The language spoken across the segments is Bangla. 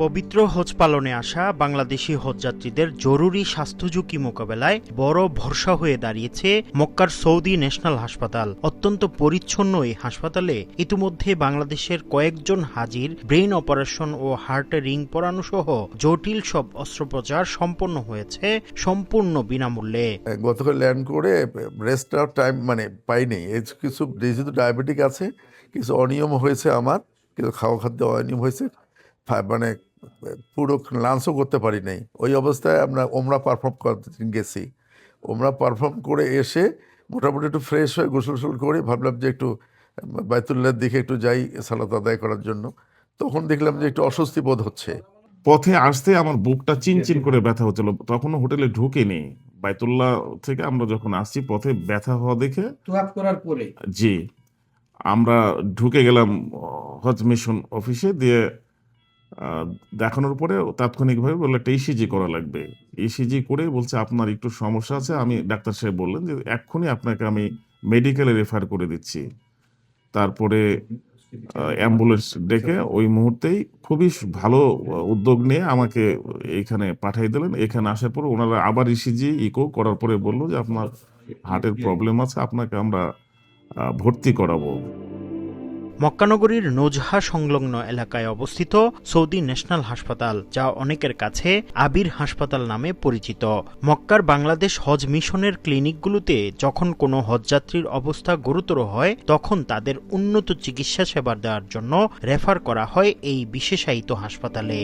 পবিত্র হজ পালনে আসা বাংলাদেশি হজযাত্রীদের জরুরি স্বাস্থ্য ঝুঁকি মোকাবেলায় বড় ভরসা হয়ে দাঁড়িয়েছে মক্কার সৌদি ন্যাশনাল হাসপাতাল। অত্যন্ত পরিচ্ছন্ন এই হাসপাতালে ইতিমধ্যে বাংলাদেশের কয়েকজন হাজির ব্রেইন অপারেশন ও হার্টে রিং পরানো সহ জটিল সব অস্ত্রোপচার সম্পন্ন হয়েছে সম্পূর্ণ বিনামূল্যে। গতকাল ল্যান্ড করে রেস্ট অফ টাইম পাইনি। কিছু যেহেতু ডায়াবেটিক আছে, কিছু অনিয়ম হয়েছে, আমার কিছু খাওয়া খাদ্য অনিয়ম হয়েছে, পুরো লাঞ্চও করতে পারি নাই। ওই অবস্থায় আমরা ওমরা পারফর্ম করতে গেছি। ওমরা পারফর্ম করে এসে মোটামুটি একটু ফ্রেশ হয়ে গোসল করে ভাবলাম যে একটু বাইতুল্লাহর দিকে একটু যাই সালাত আদায় করার জন্য। তখন দেখলাম যে একটু অস্বস্তি বোধ হচ্ছে। পথে আসতে আমার বুকটা চিনচিন করে ব্যথা হচ্ছিল। তখনও হোটেলে ঢুকিনি। বাইতুল্লাহ থেকে আমরা যখন আসছি পথে ব্যথা হওয়া দেখে করার পরে জি আমরা ঢুকে গেলাম হজ মিশন অফিসে। দিয়ে দেখানোর পরে তাৎক্ষণিকভাবে বললো একটা ইসিজি করা লাগবে। ইসিজি করে বলছে আপনার একটু সমস্যা আছে। আমি ডাক্তার সাহেব বললেন যে এক্ষুনি আপনাকে আমি মেডিকেলে রেফার করে দিচ্ছি। তারপরে অ্যাম্বুলেন্স ডেকে ওই মুহূর্তেই খুবই ভালো উদ্যোগ নিয়ে আমাকে এইখানে পাঠিয়ে দিলেন। এখানে আসার পর ওনারা আবার ইসিজি ইকো করার পরে বললো যে আপনার হার্টের প্রবলেম আছে, আপনাকে আমরা ভর্তি করাবো। মক্কানগরীর নোজহা সংলগ্ন এলাকায় অবস্থিত সৌদি ন্যাশনাল হাসপাতাল, যা অনেকের কাছে আবির হাসপাতাল নামে পরিচিত। মক্কার বাংলাদেশ হজ মিশনের ক্লিনিকগুলোতে যখন কোনো হজযাত্রীর অবস্থা গুরুতর হয় তখন তাদের উন্নত চিকিৎসা সেবা দেওয়ার জন্য রেফার করা হয় এই বিশেষায়িত হাসপাতালে।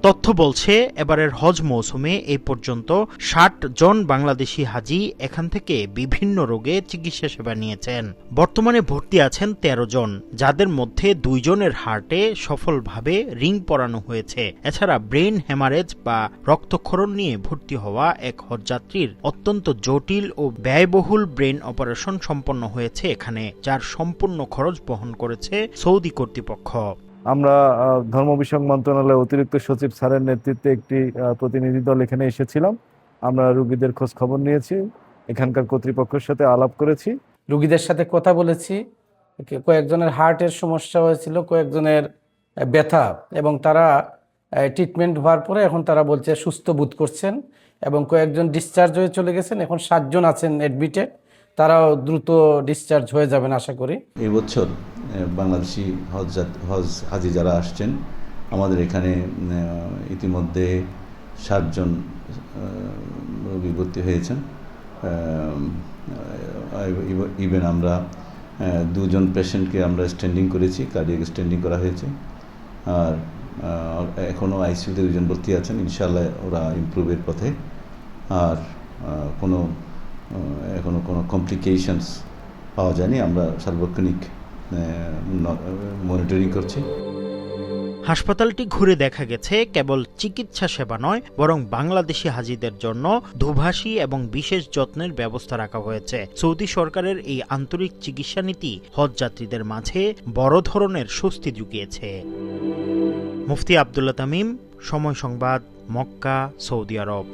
তথ্য বলছে এবারের হজ মৌসুমে এই পর্যন্ত ৬০ জন বাংলাদেশি হাজি এখান থেকে বিভিন্ন রোগে চিকিৎসা সেবা নিয়েছেন। বর্তমানে ভর্তি আছেন ১৩ জন, যাদের মধ্যে ২ জনের হার্টে সফলভাবে রিং পরানো হয়েছে। এছাড়া ব্রেইন হ্যামারেজ বা রক্তক্ষরণ নিয়ে ভর্তি হওয়া এক হজযাত্রীর অত্যন্ত জটিল ও ব্যয়বহুল ব্রেইন অপারেশন সম্পন্ন হয়েছে এখানে, যার সম্পূর্ণ খরচ বহন করেছে সৌদি কর্তৃপক্ষ। আমরা ধর্ম বিষয়ক মন্ত্রণালয়ের অতিরিক্ত সচিব স্যারের নেতৃত্বে একটি প্রতিনিধি দল এখানে এসেছিলাম। আমরা রোগীদের খোঁজ খবর নিয়েছি, এখানকার কর্তৃপক্ষের সাথে আলাপ করেছি, রোগীদের সাথে কথা বলেছি। কয়েকজনের হার্টের সমস্যা হয়েছিল, কয়েকজনের ব্যথা, এবং তারা ট্রিটমেন্ট হওয়ার পরে এখন তারা বলছে সুস্থ বোধ করছেন, এবং কয়েকজন ডিসচার্জ হয়ে চলে গেছেন। এখন ৭ জন আছেন অ্যাডমিটেড, তারাও দ্রুত ডিসচার্জ হয়ে যাবেন আশা করি। এই বছর বাংলাদেশি হজ হাজি যারা আসছেন আমাদের এখানে ইতিমধ্যে ৬০ জন রোগী ভর্তি হয়েছেন। ইভেন আমরা ২ জন পেশেন্টকে আমরা স্ট্যান্ডিং করেছি, কার্ডিয়াক স্ট্যান্ডিং করা হয়েছে। আর এখনও আইসিইউতে ২ জন ভর্তি আছেন, ইনশাআল্লাহ ওরা ইমপ্রুভের পথে। আর এখনো কোনো কমপ্লিকেশনস পাওয়া যায়নি। আমরা সার্বক্ষণিক মনিটরিং করছি। হাসপাতালটি ঘুরে দেখা গেছে কেবল চিকিৎসা সেবা নয়, বরং বাংলাদেশি হাজিদের জন্য দোভাষী এবং বিশেষ যত্নের ব্যবস্থা রাখা হয়েছে। সৌদি সরকারের এই আন্তরিক চিকিৎসা নীতি হজযাত্রীদের মাঝে বড় ধরনের স্বস্তি জুগিয়েছে। মুফতি আব্দুল্লাহ তামিম, সময় সংবাদ, মক্কা, সৌদি আরব।